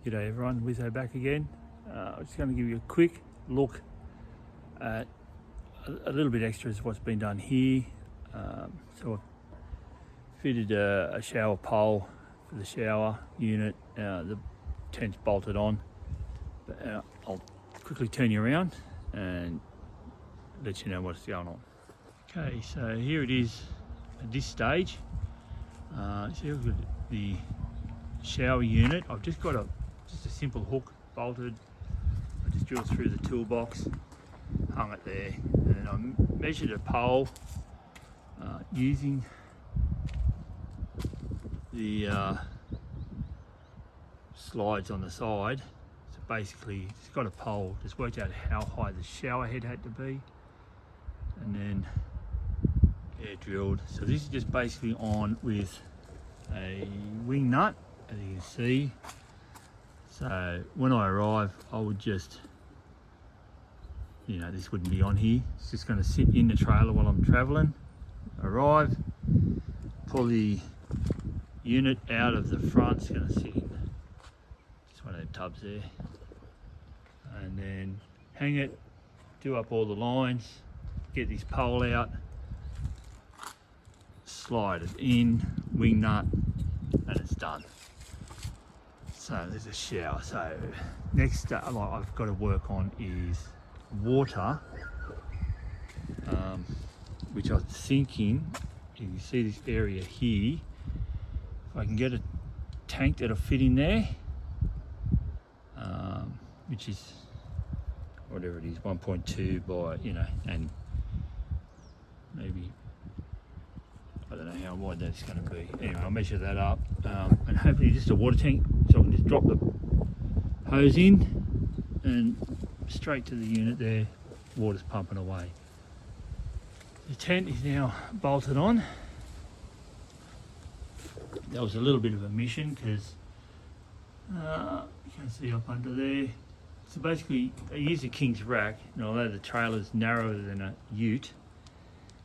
G'day everyone, Wizzo back again. I'm just going to give you a quick look at a little bit extra of what's been done here. So I've fitted a shower pole for the shower unit. The tent's bolted on, but I'll quickly turn you around and let you know what's going on. Okay, so here it is at this stage. So you've got the shower unit. I've just got just a simple hook bolted. I just drilled through the toolbox, hung it there, and I measured a pole using the slides on the side. So basically, it's got a pole, just worked out how high the shower head had to be, and then air drilled. So this is just basically on with a wing nut, as you can see. So when I arrive, I would just, this wouldn't be on here. It's just going to sit in the trailer while I'm traveling. Arrive, pull the unit out of the front. It's going to sit in just one of the tubs there, and then hang it, do up all the lines, get this pole out, slide it in, wing nut, and it's done. So there's a shower. So next I've got to work on is water, which I was thinking, you can see this area here, if I can get a tank that'll fit in there, which is whatever it is, 1.2 by, and maybe, I don't know how wide that's going to be. Anyway, I'll measure that up, and hopefully just a water tank, so I can just drop the hose in and straight to the unit there, water's pumping away. The tent is now bolted on. That was a little bit of a mission because you can see up under there. So basically, I used a king's rack, and although the trailer's narrower than a ute,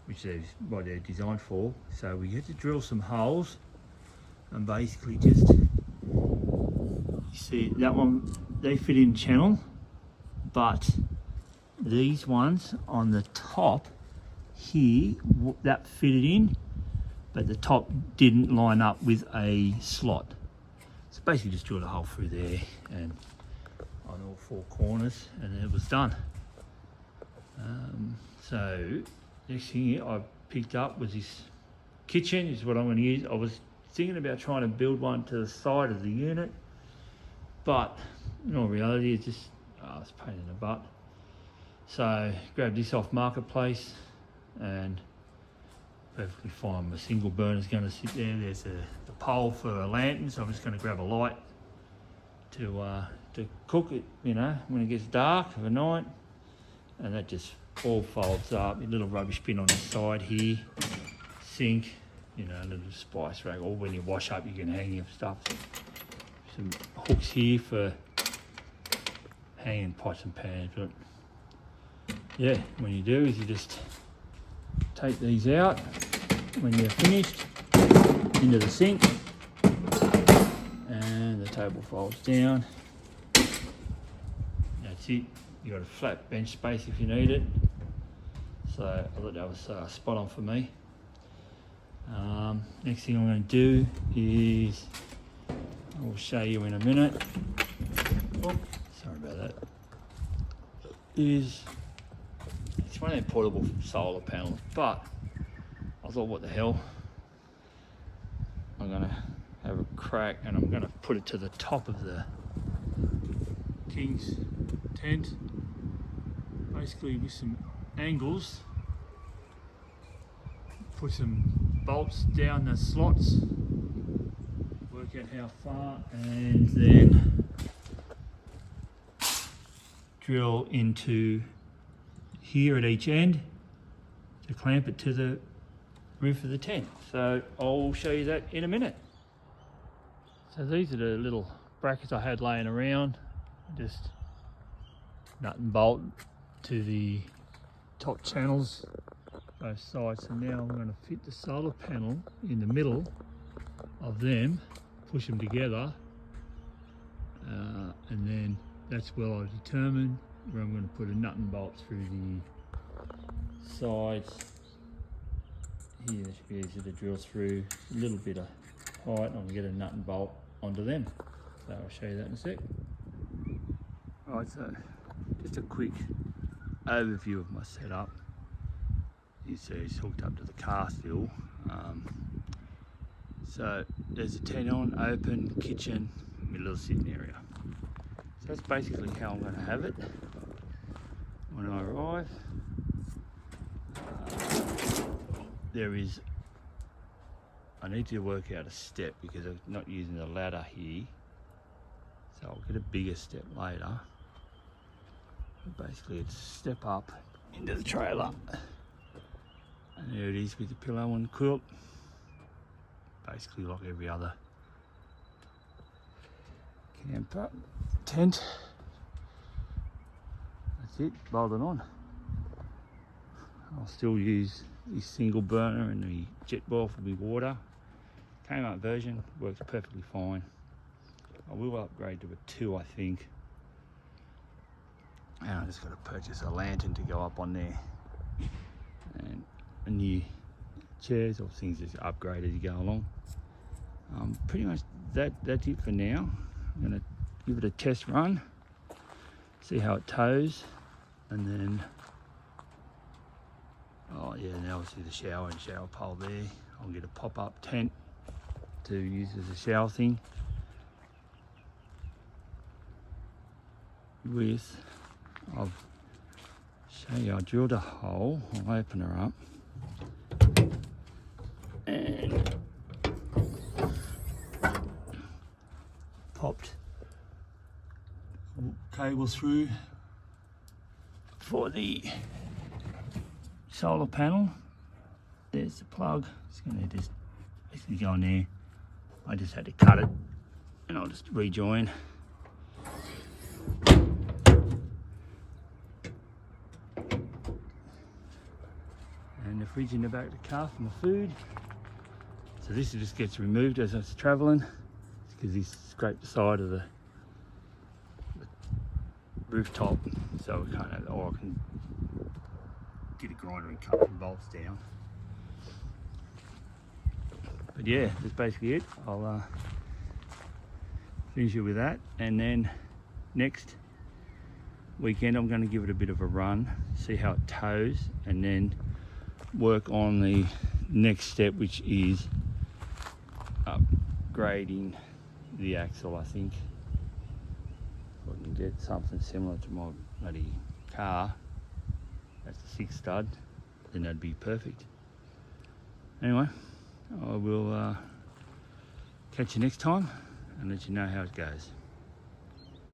which is what they're designed for, so we had to drill some holes and basically just, you see that one, they fit in channel, but these ones on the top here, that fitted in, but the top didn't line up with a slot. So basically just drilled a hole through there and on all four corners, and it was done. So next thing I picked up was this kitchen, is what I'm going to use. I was thinking about trying to build one to the side of the unit, but in all reality it's just, it's a pain in the butt. So grabbed this off Marketplace, and perfectly fine. My single burner's going to sit there. There's the pole for a lantern, so I'm just going to grab a light to cook it, when it gets dark of a night, and that just all folds up. A little rubbish bin on the side here, sink, a little spice rack, or when you wash up you can hang your stuff. Some hooks here for hanging pots and pans, but yeah, when you do is you just take these out when you're finished into the sink, and the table folds down. That's it. You got a flat bench space if you need it. So I thought that was spot on for me. Next thing I'm going to do is, I'll show you in a minute. Oh, sorry about that. It's one of their portable solar panels, but I thought, what the hell? I'm going to have a crack, and I'm going to put it to the top of the King's tent, basically with some angles. Put some bolts down the slots, work out how far, and then drill into here at each end to clamp it to the roof of the tent. So I'll show you that in a minute. So these are the little brackets I had laying around, just nut and bolt to the top channels both sides. So now I'm going to fit the solar panel in the middle of them, push them together, and then that's where I determine where I'm going to put a nut and bolt through the sides. Here they should be easy to drill through, a little bit of height, and I can get a nut and bolt onto them. So I'll show you that in a sec. Right, so just a quick overview of my setup. You see it's hooked up to the car still. So there's a tent on, open, kitchen, middle of the sitting area. So that's basically how I'm going to have it when I arrive. I need to work out a step because I'm not using the ladder here. So I'll get a bigger step later. But basically it's a step up into the trailer. And there it is with the pillow and quilt. Basically like every other camper tent. That's it, bolted on. I'll still use this single burner and the jet boil for my water. Kmart version works perfectly fine. I will upgrade to a 2, I think. And I just got to purchase a lantern to go up on there. And a new chairs or things just upgrade as you go along. Pretty much that's it for now. I'm going to give it a test run, see how it tows, and then oh yeah, and obviously the shower and shower pole there. I'll get a pop-up tent to use as a shower thing with, I'll show you, I drilled a hole, I'll open her up and popped cable through for the solar panel. There's the plug. It's going to just basically go in there. I just had to cut it and I'll just rejoin. And the fridge in the back of the car for my food. So this just gets removed as I was travelling because he scraped the side of the rooftop, so we can't have, or I can get a grinder and cut some bolts down. But yeah, that's basically it. I'll finish it with that, and then next weekend I'm going to give it a bit of a run, see how it tows, and then work on the next step, which is upgrading the axle. I think if I can get something similar to my bloody car, that's a 6 stud, then that'd be perfect. Anyway, I will catch you next time and let you know how it goes.